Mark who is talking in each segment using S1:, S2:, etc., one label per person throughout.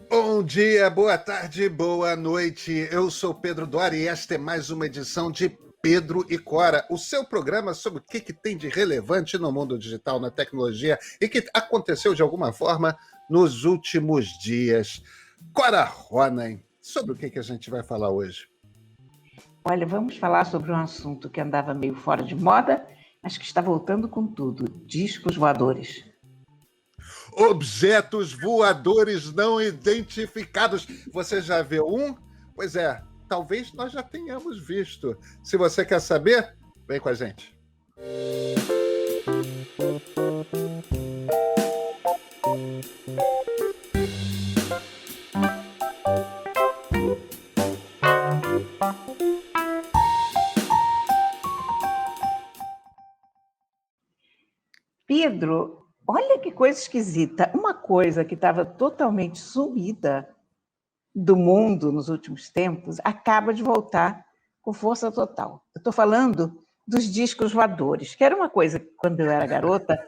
S1: Bom dia, boa tarde, boa noite. Eu sou Pedro Duarte e esta é mais uma edição de Pedro e Cora, o seu programa sobre o que tem de relevante no mundo digital, na tecnologia e que aconteceu de alguma forma nos últimos dias. Cora Ronen, sobre o que a gente vai falar hoje?
S2: Olha, vamos falar sobre um assunto que andava meio fora de moda, mas que está voltando com tudo: discos voadores.
S1: Objetos voadores não identificados. Você já viu um? Pois é, talvez nós já tenhamos visto. Se você quer saber, vem com a gente.
S2: Pedro, olha que coisa esquisita. Uma coisa que estava totalmente sumida do mundo nos últimos tempos acaba de voltar com força total. Eu estou falando dos discos voadores, que era uma coisa que, quando eu era garota,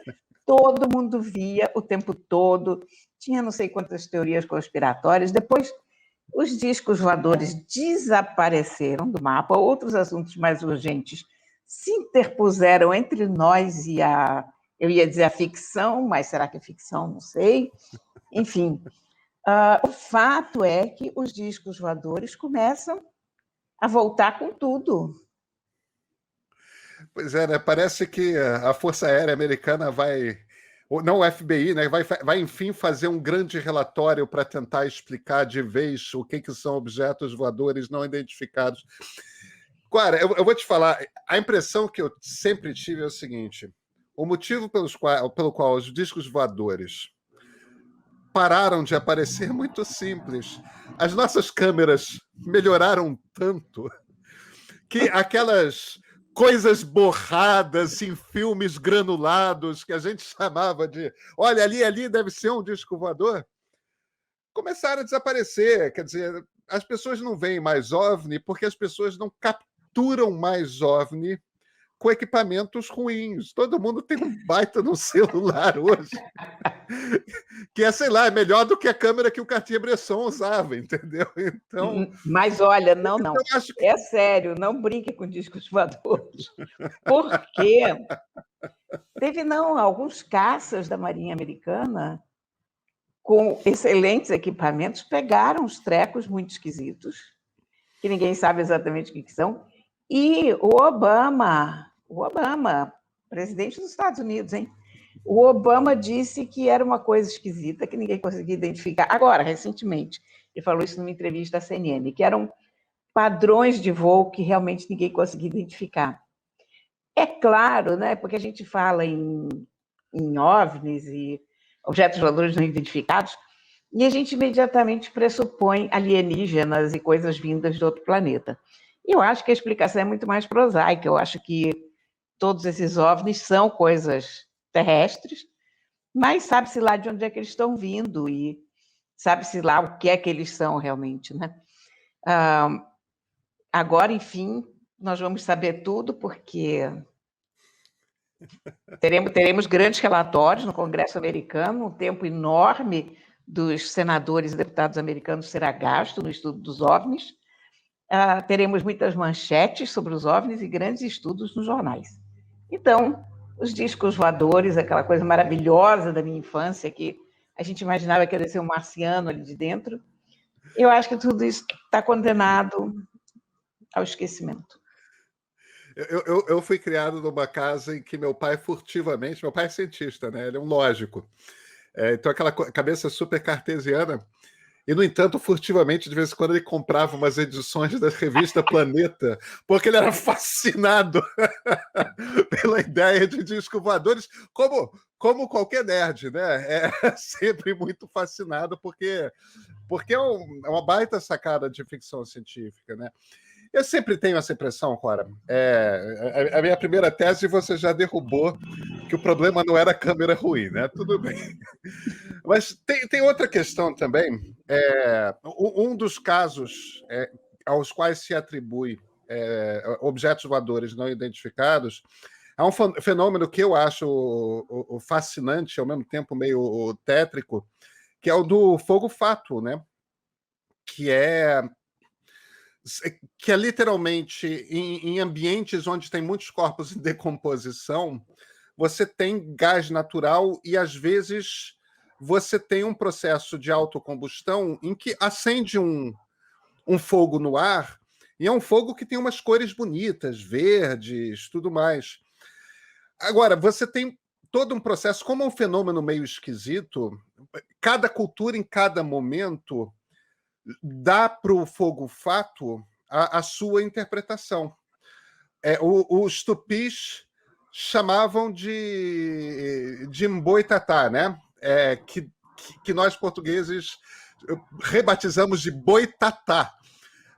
S2: todo mundo via o tempo todo, tinha não sei quantas teorias conspiratórias. Depois, os discos voadores desapareceram do mapa, outros assuntos mais urgentes se interpuseram entre nós e eu ia dizer a ficção, mas será que é ficção? Não sei. Enfim, o fato é que os discos voadores começam a voltar com tudo.
S1: Pois é, né? Parece que a Força Aérea Americana vai, ou não o FBI, né? Vai enfim fazer um grande relatório para tentar explicar de vez o que são objetos voadores não identificados. Cara, eu vou te falar, a impressão que eu sempre tive é o seguinte: o motivo pelo qual os discos voadores pararam de aparecer é muito simples. As nossas câmeras melhoraram tanto que aquelas coisas borradas em filmes granulados que a gente chamava de olha, ali deve ser um disco voador, começaram a desaparecer. Quer dizer, as pessoas não veem mais OVNI porque as pessoas não capturam mais OVNI com equipamentos ruins. Todo mundo tem um baita no celular hoje, que é, sei lá, é melhor do que a câmera que o Cartier-Bresson usava, entendeu? Então,
S2: Mas olha, não.
S1: eu acho que...
S2: É sério, não brinque com discos voadores. Porque teve, alguns caças da Marinha Americana com excelentes equipamentos pegaram os trecos muito esquisitos, que ninguém sabe exatamente o que são, e o Obama, presidente dos Estados Unidos, hein? O Obama disse que era uma coisa esquisita, que ninguém conseguia identificar. Agora, recentemente, ele falou isso numa entrevista à CNN, que eram padrões de voo que realmente ninguém conseguia identificar. É claro, né, porque a gente fala em OVNIs e objetos voadores não identificados, e a gente imediatamente pressupõe alienígenas e coisas vindas de outro planeta. E eu acho que a explicação é muito mais prosaica. Eu acho que todos esses OVNIs são coisas terrestres, mas sabe-se lá de onde é que eles estão vindo e sabe-se lá o que é que eles são realmente, né? Agora, enfim, nós vamos saber tudo, porque teremos grandes relatórios no Congresso americano, um tempo enorme dos senadores e deputados americanos será gasto no estudo dos OVNIs. Teremos muitas manchetes sobre os OVNIs e grandes estudos nos jornais. Então, os discos voadores, aquela coisa maravilhosa da minha infância, que a gente imaginava que ia ser um marciano ali de dentro, eu acho que tudo isso está condenado ao esquecimento.
S1: Eu fui criado numa casa em que meu pai furtivamente, meu pai é cientista, né? Ele é um lógico. Então aquela cabeça super cartesiana, e no entanto, furtivamente, de vez em quando ele comprava umas edições da revista Planeta, porque ele era fascinado pela ideia de discos voadores, como qualquer nerd, né? É sempre muito fascinado, porque é uma baita sacada de ficção científica, né? Eu sempre tenho essa impressão, Cora. A minha primeira tese você já derrubou, que o problema não era a câmera ruim, né? Tudo bem. Mas tem outra questão também. Um dos casos aos quais se atribui objetos voadores não identificados é um fenômeno que eu acho fascinante, ao mesmo tempo meio tétrico, que é o do fogo fátuo, né? Que é literalmente em ambientes onde tem muitos corpos em decomposição, você tem gás natural e, às vezes, você tem um processo de autocombustão em que acende um fogo no ar, e é um fogo que tem umas cores bonitas, verdes, tudo mais. Agora, você tem todo um processo, como é um fenômeno meio esquisito, cada cultura, em cada momento, dá para o fogo fato a sua interpretação. Os tupis chamavam de mboitatá, né? Que nós portugueses rebatizamos de boitatá,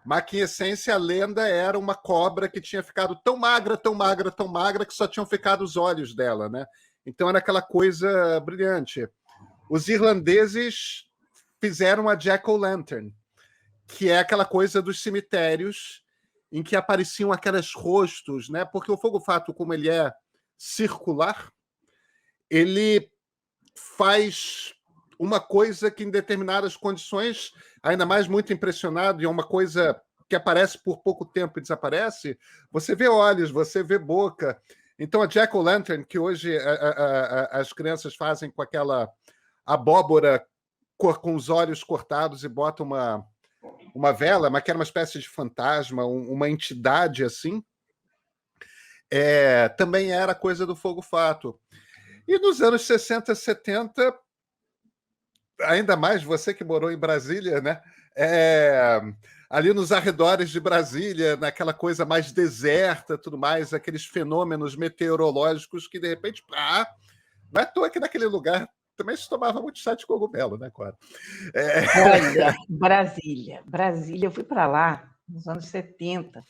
S1: mas que, em essência, a lenda era uma cobra que tinha ficado tão magra, tão magra, tão magra, que só tinham ficado os olhos dela, né? Então era aquela coisa brilhante. Os irlandeses fizeram a Jack-o'-lantern, que é aquela coisa dos cemitérios em que apareciam aqueles rostos, né? Porque o fogo fato, como ele é circular, ele faz uma coisa que, em determinadas condições, ainda mais muito impressionado, e é uma coisa que aparece por pouco tempo e desaparece, você vê olhos, você vê boca. Então, a Jack-o'-lantern, que hoje as crianças fazem com aquela abóbora com os olhos cortados e botam uma vela, mas que era uma espécie de fantasma, uma entidade assim, também era coisa do fogo fato. E nos anos 60, 70, ainda mais você que morou em Brasília, né? Ali nos arredores de Brasília, naquela coisa mais deserta, tudo mais, aqueles fenômenos meteorológicos que, de repente, não é à toa que naquele lugar também se tomava muito chá de cogumelo, né, Cora?
S2: Olha, Brasília, eu fui para lá nos anos 70.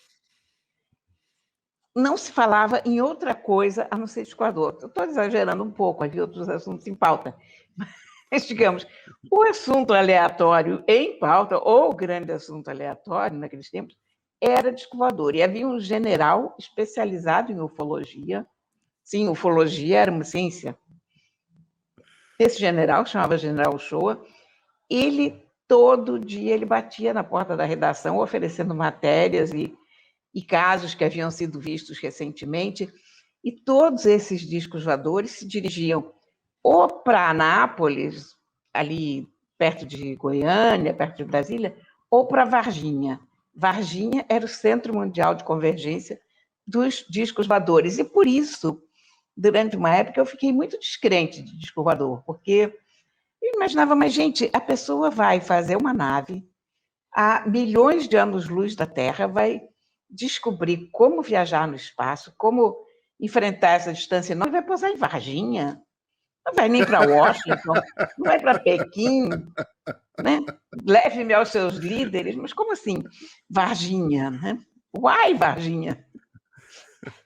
S2: Não se falava em outra coisa a não ser de Equador. Estou exagerando um pouco, havia outros assuntos em pauta. Mas, digamos, o assunto aleatório em pauta, ou o grande assunto aleatório naqueles tempos, era disco voador. E havia um general especializado em ufologia. Sim, ufologia era uma ciência. Esse general, chamava General Uchoa, ele, todo dia, ele batia na porta da redação oferecendo matérias e casos que haviam sido vistos recentemente, e todos esses discos voadores se dirigiam ou para Anápolis, ali perto de Goiânia, perto de Brasília, ou para Varginha. Varginha era o centro mundial de convergência dos discos voadores, e por isso, durante uma época, eu fiquei muito descrente de disco voador, porque eu imaginava, mas, gente, a pessoa vai fazer uma nave a milhões de anos-luz da Terra, vai descobrir como viajar no espaço, como enfrentar essa distância enorme, vai pousar em Varginha, não vai nem para Washington, não vai para Pequim, né? Leve-me aos seus líderes, mas como assim Varginha, né? Uai, Varginha!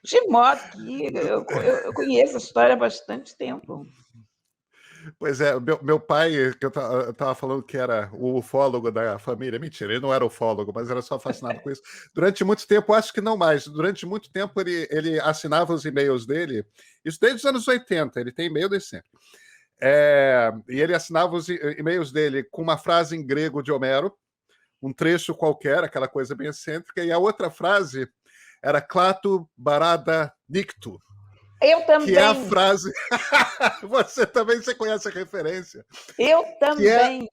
S2: De modo que eu conheço a história há bastante tempo.
S1: Pois é, meu pai, que eu estava falando que era o ufólogo da família, mentira, ele não era ufólogo, mas era só fascinado com isso. Durante muito tempo, acho que não mais, durante muito tempo ele assinava os e-mails dele, isso desde os anos 80, ele tem e-mail desde sempre. E ele assinava os e-mails dele com uma frase em grego de Homero, um trecho qualquer, aquela coisa bem excêntrica, e a outra frase era Clato Barada Nictu.
S2: Eu também.
S1: Que é a frase... Você conhece a referência?
S2: Eu também.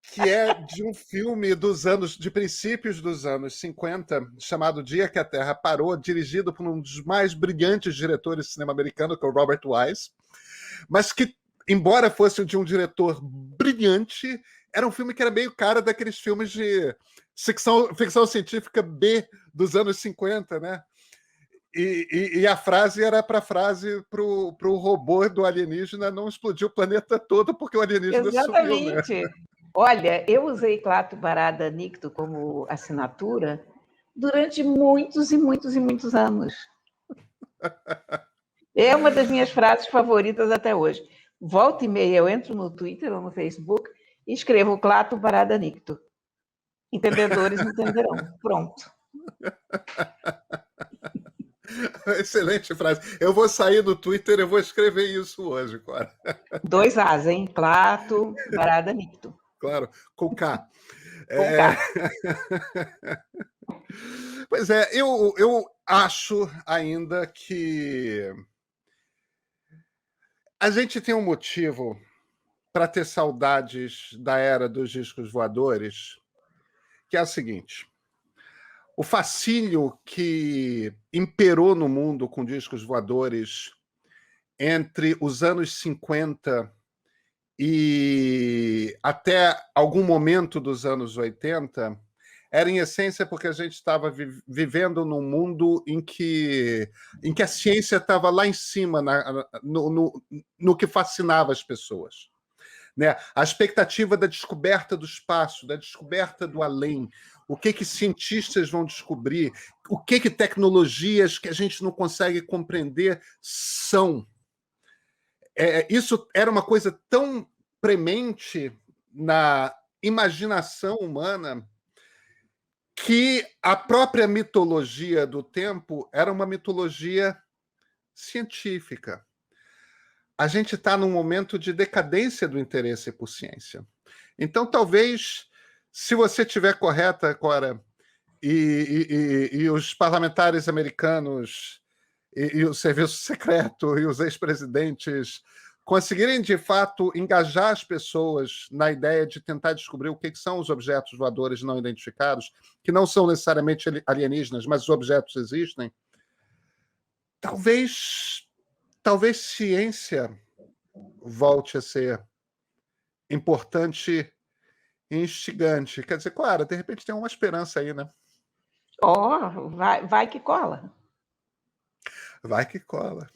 S1: Que é de um filme de princípios dos anos 50, chamado Dia que a Terra Parou, dirigido por um dos mais brilhantes diretores de cinema americano, que é o Robert Wise, mas que, embora fosse de um diretor brilhante, era um filme que era meio cara daqueles filmes de ficção científica B dos anos 50, né? E a frase era para o robô do alienígena não explodir o planeta todo porque o alienígena sumiu, né?
S2: Olha, eu usei Clato Barada Nicto como assinatura durante muitos e muitos e muitos anos. É uma das minhas frases favoritas até hoje. Volta e meia, eu entro no Twitter ou no Facebook e escrevo Clato Barada Nicto. Entendedores entenderão. Pronto.
S1: Excelente frase. Eu vou sair do Twitter, eu vou escrever isso hoje, Cora.
S2: 2 As, hein? Plato, Barada Nicto.
S1: Claro, com K.
S2: Com K.
S1: Pois é, eu acho ainda que a gente tem um motivo para ter saudades da era dos discos voadores, que é o seguinte: o fascínio que imperou no mundo com discos voadores entre os anos 50 e até algum momento dos anos 80 era, em essência, porque a gente estava vivendo num mundo em que a ciência estava lá em cima, no que fascinava as pessoas. Né? A expectativa da descoberta do espaço, da descoberta do além, o que cientistas vão descobrir, o que tecnologias que a gente não consegue compreender são. Isso era uma coisa tão premente na imaginação humana que a própria mitologia do tempo era uma mitologia científica. A gente está num momento de decadência do interesse por ciência. Então, talvez, se você estiver correta, Cora, e os parlamentares americanos e o serviço secreto e os ex-presidentes conseguirem, de fato, engajar as pessoas na ideia de tentar descobrir o que são os objetos voadores não identificados, que não são necessariamente alienígenas, mas os objetos existem, talvez ciência volte a ser importante e instigante. Quer dizer, claro, de repente tem uma esperança aí, né?
S2: Vai que cola.
S1: Vai que cola.